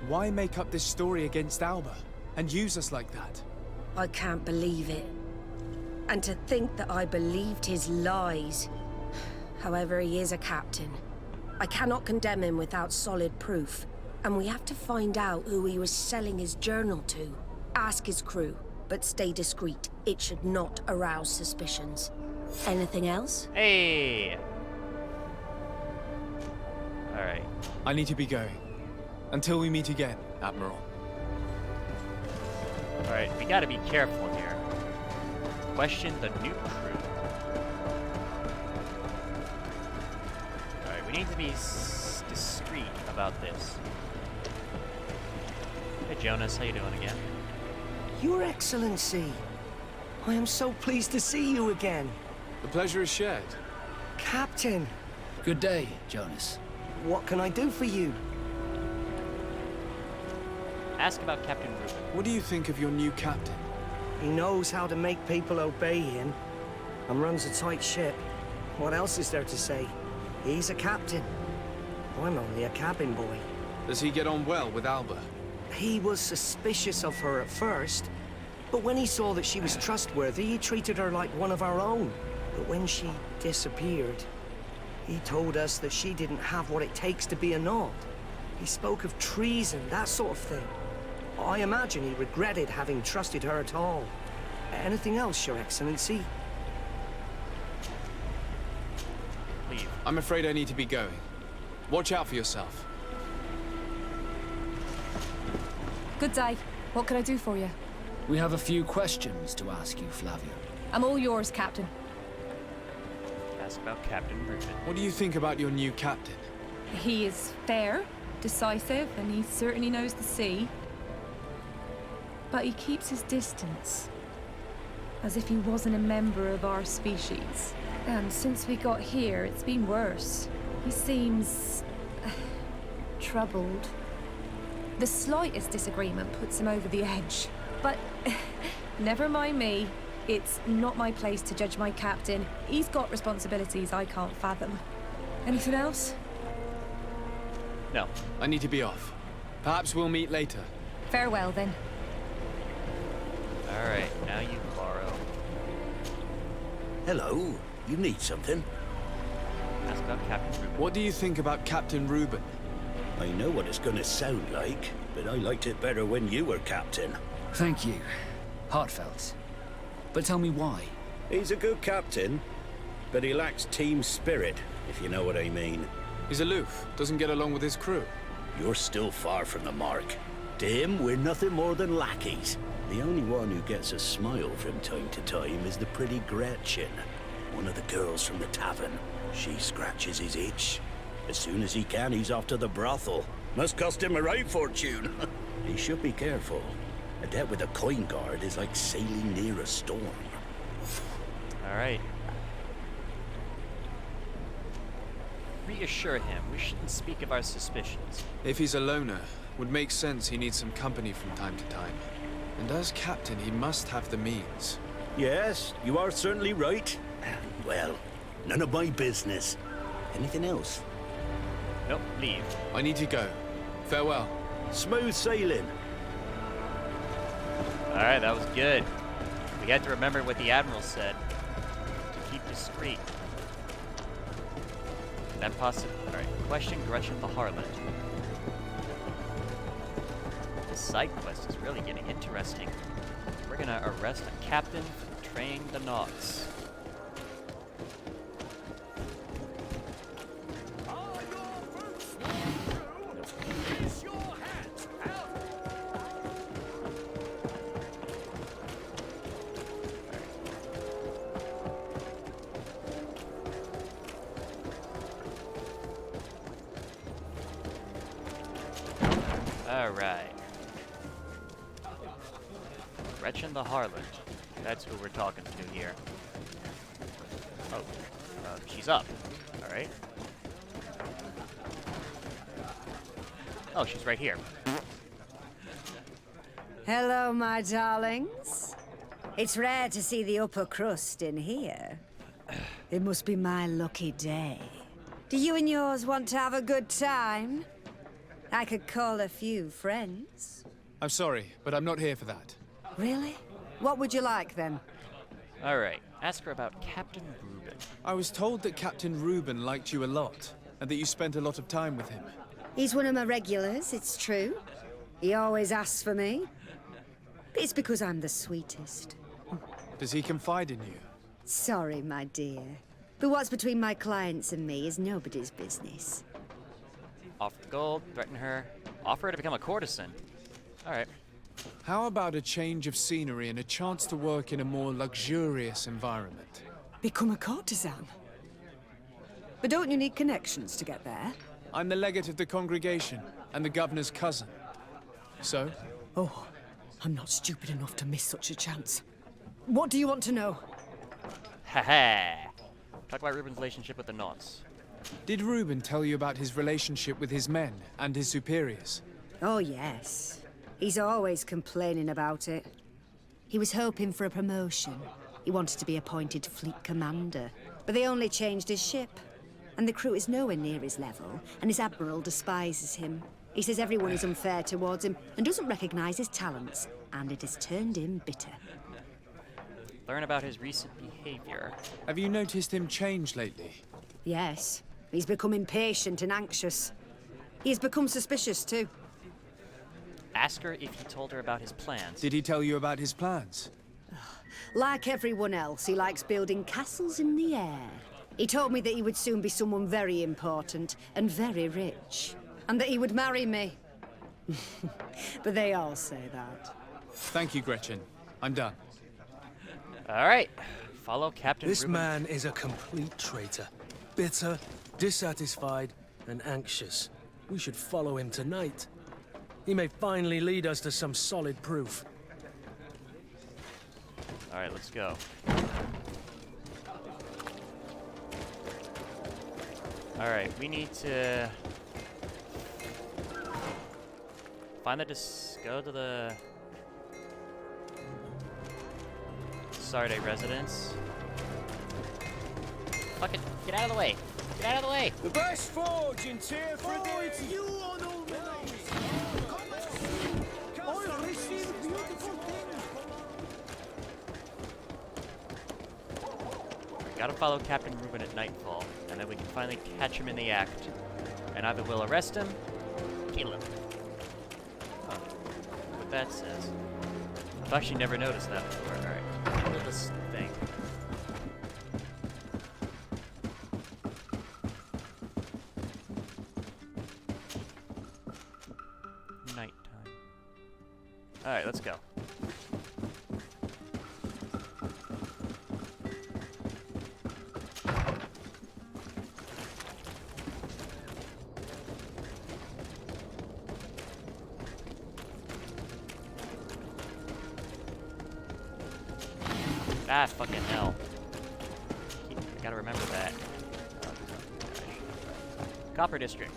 Speaker 2: why make up this story against Alba and use us like that?
Speaker 13: I can't believe it. And to think that I believed his lies. However, he is a captain. I cannot condemn him without solid proof. And we have to find out who he was selling his journal to. Ask his crew, but stay discreet. It should not arouse suspicions. Anything else?
Speaker 1: Hey! Alright.
Speaker 2: I need to be going. Until we meet again, Admiral.
Speaker 1: Alright, we gotta be careful here. Question the new crew. Alright, we need to be discreet about this. Hey Jonas, how you doing again?
Speaker 5: Your Excellency, I am so pleased to see you again.
Speaker 2: The pleasure is shared.
Speaker 5: Captain.
Speaker 4: Good day, Jonas.
Speaker 5: What can I do for you?
Speaker 1: Ask about Captain Reuben.
Speaker 2: What do you think of your new captain?
Speaker 5: He knows how to make people obey him, and runs a tight ship. What else is there to say? He's a captain. I'm only a cabin boy.
Speaker 2: Does he get on well with Alba?
Speaker 5: He was suspicious of her at first, but when he saw that she was trustworthy, he treated her like one of our own. But when she disappeared, he told us that she didn't have what it takes to be a Naut. He spoke of treason, that sort of thing. I imagine he regretted having trusted her at all. Anything else, Your Excellency?
Speaker 1: Leave.
Speaker 2: I'm afraid I need to be going. Watch out for yourself.
Speaker 6: Good day. What can I do for you?
Speaker 4: We have a few questions to ask you, Flavia.
Speaker 6: I'm all yours, Captain.
Speaker 1: Ask about Captain Reuben.
Speaker 2: What do you think about your new captain?
Speaker 6: He is fair, decisive, and he certainly knows the sea. But he keeps his distance. As if he wasn't a member of our species. And since we got here, it's been worse. He seems... troubled. The slightest disagreement puts him over the edge. But never mind me. It's not my place to judge my captain. He's got responsibilities I can't fathom. Anything else?
Speaker 1: No.
Speaker 2: I need to be off. Perhaps we'll meet later.
Speaker 6: Farewell, then.
Speaker 1: Alright, now you borrow.
Speaker 7: Hello. You need something?
Speaker 1: Ask about Captain Reuben.
Speaker 2: What do you think about Captain Reuben?
Speaker 7: I know what it's gonna sound like, but I liked it better when you were captain.
Speaker 4: Thank you. Heartfelt. But tell me why.
Speaker 7: He's a good captain, but he lacks team spirit, if you know what I mean.
Speaker 2: He's aloof, doesn't get along with his crew.
Speaker 7: You're still far from the mark. To him, we're nothing more than lackeys. The only one who gets a smile from time to time is the pretty Gretchen, one of the girls from the tavern. She scratches his itch. As soon as he can, he's off to the brothel. Must cost him a right fortune. He should be careful. A debt with a coin guard is like sailing near a storm.
Speaker 1: Alright. Reassure him. We shouldn't speak of our suspicions.
Speaker 2: If he's a loner, would make sense he needs some company from time to time. And as captain, he must have the means.
Speaker 7: Yes, you are certainly right. Well, none of my business. Anything else?
Speaker 1: Nope, leave.
Speaker 2: I need to go. Farewell.
Speaker 7: Smooth sailing.
Speaker 1: Alright, that was good. We had to remember what the Admiral said. To keep discreet. That Alright, question Gretchen the Harlot. This side quest is really getting interesting. We're gonna arrest a captain for betraying the Nauts. Alright. Gretchen the Harlot. That's who we're talking to here. Oh, she's up. Alright. Oh, she's right here.
Speaker 17: Hello, my darlings. It's rare to see the upper crust in here. It must be my lucky day. Do you and yours want to have a good time? I could call a few friends.
Speaker 2: I'm sorry, but I'm not here for that.
Speaker 17: Really? What would you like, then?
Speaker 1: Alright, ask her about Captain Reuben.
Speaker 2: I was told that Captain Reuben liked you a lot. and that you spent a lot of time with him.
Speaker 17: He's one of my regulars, it's true. He always asks for me. But it's because I'm the sweetest.
Speaker 2: Does he confide in you?
Speaker 17: Sorry, my dear. But what's between my clients and me is nobody's business.
Speaker 1: Offer the gold, threaten her, offer her to become a courtesan. Alright.
Speaker 2: How about a change of scenery and a chance to work in a more luxurious environment?
Speaker 14: Become a courtesan? But don't you need connections to get there?
Speaker 2: I'm the legate of the congregation, and the governor's cousin. So?
Speaker 14: Oh, I'm not stupid enough to miss such a chance. What do you want to know?
Speaker 1: Ha. Talk about Reuben's relationship with the Nauts.
Speaker 2: Did Reuben tell you about his relationship with his men and his superiors?
Speaker 17: Oh, yes. He's always complaining about it. He was hoping for a promotion. He wanted to be appointed fleet commander. But they only changed his ship. And the crew is nowhere near his level, and his admiral despises him. He says everyone is unfair towards him and doesn't recognize his talents, and it has turned him bitter.
Speaker 1: Learn about his recent behavior.
Speaker 2: Have you noticed him change lately?
Speaker 17: Yes. He's become impatient and anxious. He has become suspicious, too.
Speaker 1: Ask her if he told her about his plans.
Speaker 2: Did he tell you about his plans?
Speaker 17: Like everyone else, he likes building castles in the air. He told me that he would soon be someone very important and very rich. And that he would marry me. But they all say that.
Speaker 2: Thank you, Gretchen. I'm done.
Speaker 1: Alright. Follow Captain
Speaker 10: This
Speaker 1: Reuben.
Speaker 10: man is a complete traitor. Bitter, dissatisfied, and anxious. We should follow him tonight. He may finally lead us to some solid proof.
Speaker 1: Alright, let's go. Alright, we need to find go to the Sarde residence. Fucking get out of the way! Get out of the way!
Speaker 15: The best forge in Tier for
Speaker 12: Oh, it's you on all the I'll receive beautiful things.
Speaker 1: Gotta follow Captain Reuben at nightfall, and then we can finally catch him in the act. And either we'll arrest him, kill him. Huh. What that says. I've actually never noticed that before. Alright, what is this thing? Nighttime. Alright, let's go. Ah, fucking hell. I gotta remember that. Copper District.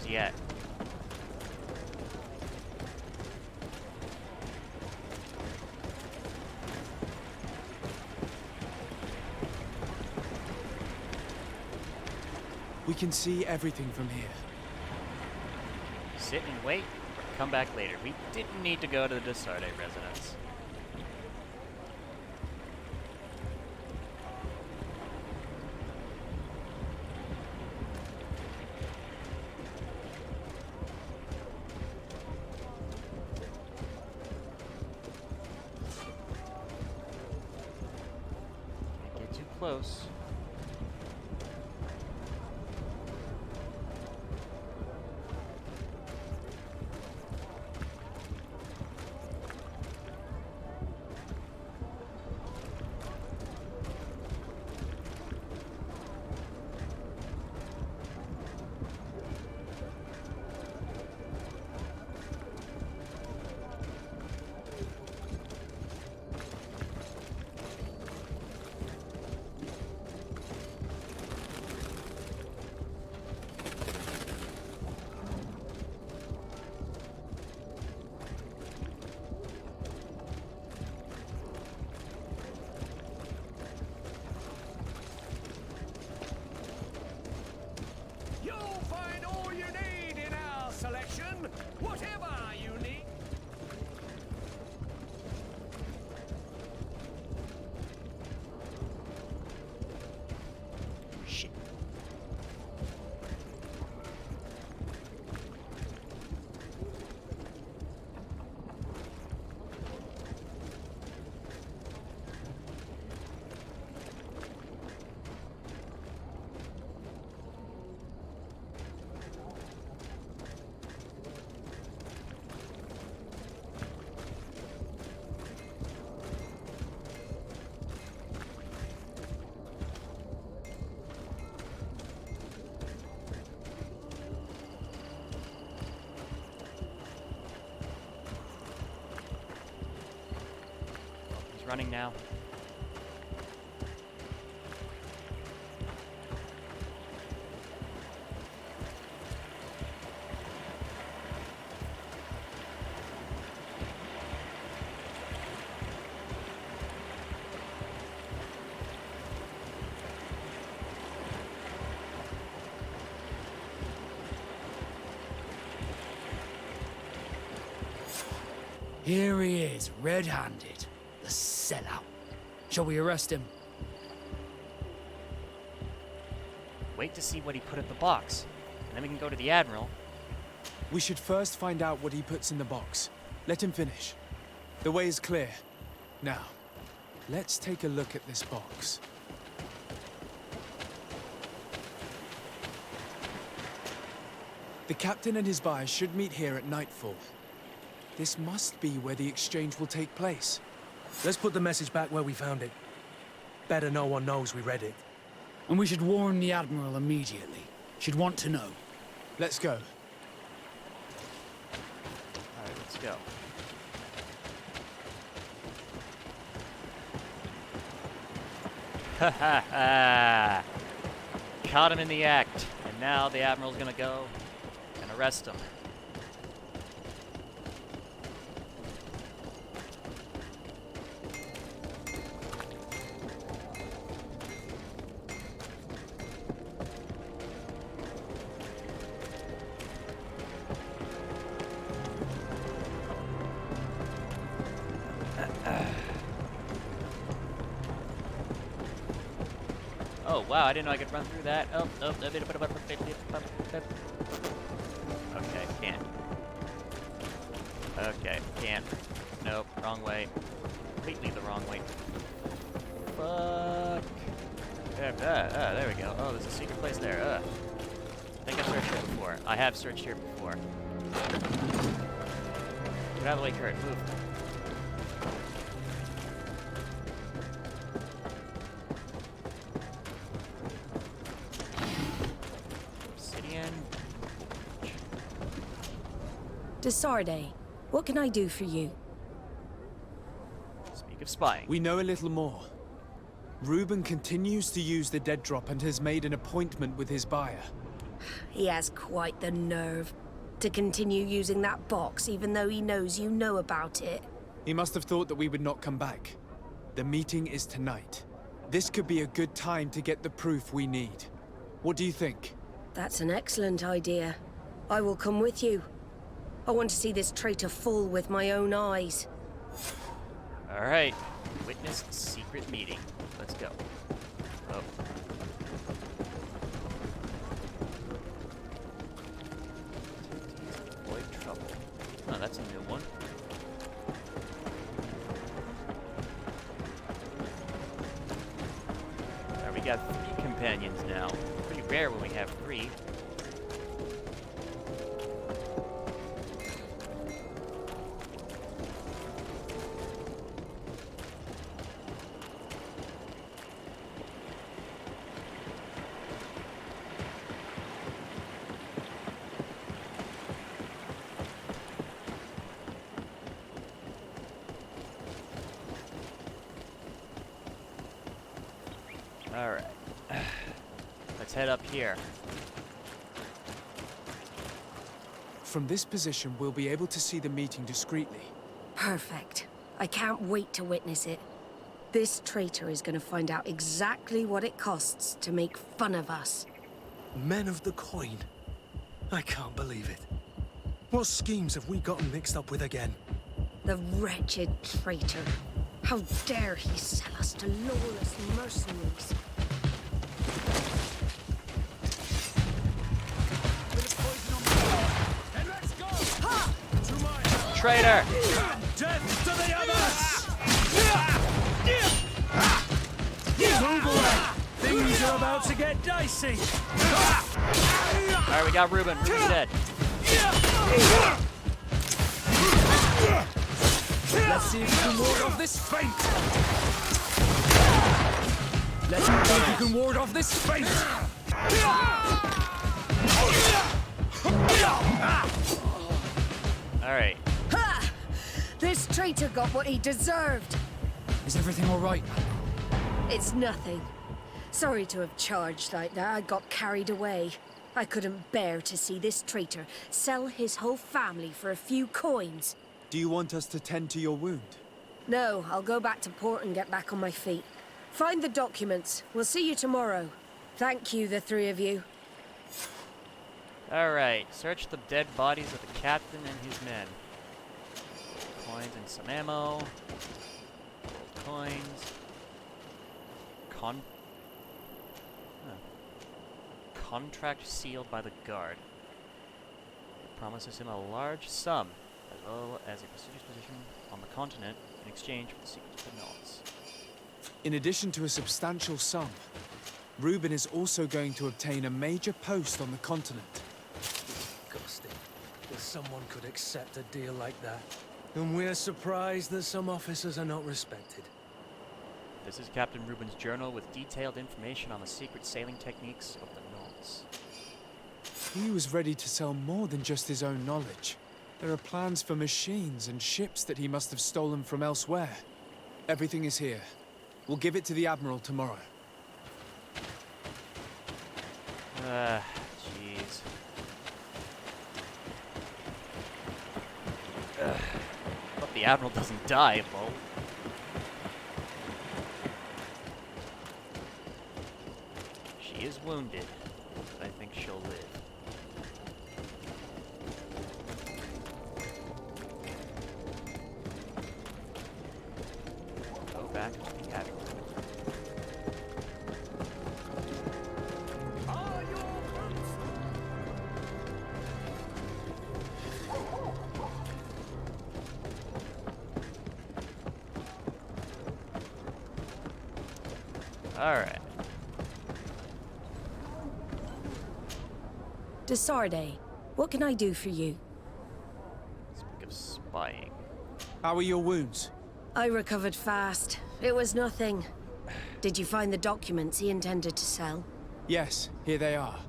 Speaker 1: Yet.
Speaker 2: We can see everything from here.
Speaker 1: Sit and wait, or come back later. We didn't need to go to the Desarde residence. Close.
Speaker 12: Whatever you need.
Speaker 1: Shit. Running now.
Speaker 4: Here he is, red-handed. The sellout. Shall we arrest him?
Speaker 1: Wait to see what he put in the box, and then we can go to the Admiral.
Speaker 2: We should first find out what he puts in the box. Let him finish. The way is clear. Now, let's take a look at this box. The captain and his buyer should meet here at nightfall. This must be where the exchange will take place.
Speaker 10: Let's put the message back where we found it. Better no one knows we read it.
Speaker 4: And we should warn the Admiral immediately. She'd want to know.
Speaker 2: Let's go.
Speaker 1: Alright, let's go. Ha ha ha! Caught him in the act, and now the Admiral's gonna go and arrest him. Oh, wow, I didn't know I could run through that. Oh, oh, okay, can't. Okay, can't. Nope, wrong way. Completely the wrong way. Fuck. There we go. Oh, there's a secret place there. I think I've searched here before. I have searched here before. Get out of the way, Kurt. Move.
Speaker 13: Desarde, what can I do for you?
Speaker 1: Speak of spying.
Speaker 2: We know a little more. Reuben continues to use the dead drop and has made an appointment with his buyer.
Speaker 13: He has quite the nerve to continue using that box even though he knows you know about it.
Speaker 2: He must have thought that we would not come back. The meeting is tonight. This could be a good time to get the proof we need. What do you think?
Speaker 13: That's an excellent idea. I will come with you. I want to see this traitor fall with my own eyes.
Speaker 1: Alright. Witness secret meeting. Let's go. Oh. Avoid trouble. Oh, that's a new one. Alright, we got 3 companions now. Pretty rare when we have 3. Alright. Let's head up here.
Speaker 2: From this position, we'll be able to see the meeting discreetly.
Speaker 13: Perfect. I can't wait to witness it. This traitor is going to find out exactly what it costs to make fun of us.
Speaker 10: Men of the coin. I can't believe it. What schemes have we gotten mixed up with again?
Speaker 13: The wretched traitor. How dare he sell us to lawless mercenaries?
Speaker 1: Traitor!
Speaker 10: Death to the others! Move away! Things are about to get dicey!
Speaker 1: Alright, we got Reuben. Reuben's dead.
Speaker 10: Let's see if you can ward off this fate! Let's see if you can ward off this fate!
Speaker 1: Alright.
Speaker 13: Ha! This traitor got what he deserved.
Speaker 4: Is everything all right?
Speaker 13: It's nothing. Sorry to have charged like that. I got carried away. I couldn't bear to see this traitor sell his whole family for a few coins.
Speaker 2: Do you want us to tend to your wound?
Speaker 13: No, I'll go back to port and get back on my feet. Find the documents. We'll see you tomorrow. Thank you, the three of you.
Speaker 1: Alright, search the dead bodies of the captain and his men. Coins and some ammo. Coins. Contract sealed by the guard. It promises him a large sum, as well as a prestigious position on the continent in exchange for the secrets of the Nauts.
Speaker 2: In addition to a substantial sum, Reuben is also going to obtain a major post on the continent.
Speaker 10: Disgusting that someone could accept a deal like that. And we're surprised that some officers are not respected.
Speaker 1: This is Captain Reuben's journal with detailed information on the secret sailing techniques of the Nauts.
Speaker 2: He was ready to sell more than just his own knowledge. There are plans for machines and ships that he must have stolen from elsewhere. Everything is here. We'll give it to the Admiral tomorrow.
Speaker 1: Jeez. Hope the Admiral doesn't die, lol. She is wounded, but I think she'll live. Go back to the Admiral. Alright.
Speaker 13: Desarde, what can I do for you?
Speaker 1: Speak of spying.
Speaker 2: How are your wounds?
Speaker 13: I recovered fast. It was nothing. Did you find the documents he intended to sell?
Speaker 2: Yes, here they are.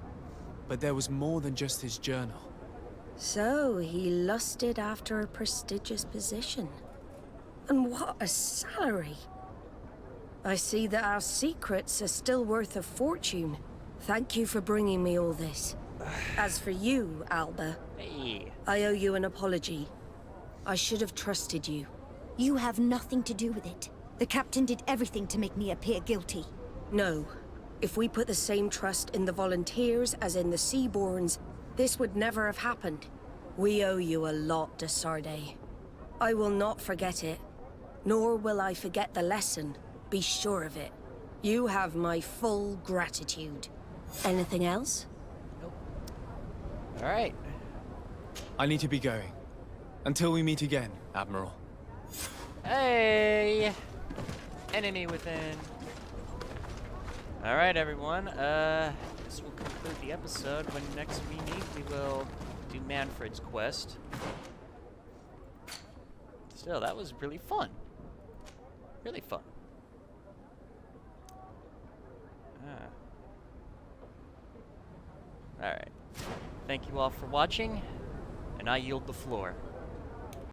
Speaker 2: But there was more than just his journal.
Speaker 13: So, he lusted after a prestigious position. And what a salary! I see that our secrets are still worth a fortune. Thank you for bringing me all this. As for you, Alba,
Speaker 1: hey.
Speaker 13: I owe you an apology. I should have trusted you.
Speaker 16: You have nothing to do with it. The captain did everything to make me appear guilty.
Speaker 13: No. If we put the same trust in the volunteers as in the Seaborns, this would never have happened. We owe you a lot, Desarde. I will not forget it. Nor will I forget the lesson. Be sure of it. You have my full gratitude. Anything else?
Speaker 1: Nope. Alright.
Speaker 2: I need to be going. Until we meet again, Admiral.
Speaker 1: Hey! Enemy within. Alright, everyone. This will conclude the episode. When next we meet, we will do Manfred's quest. Still, that was really fun. Really fun. Alright. Thank you all for watching, and I yield the floor.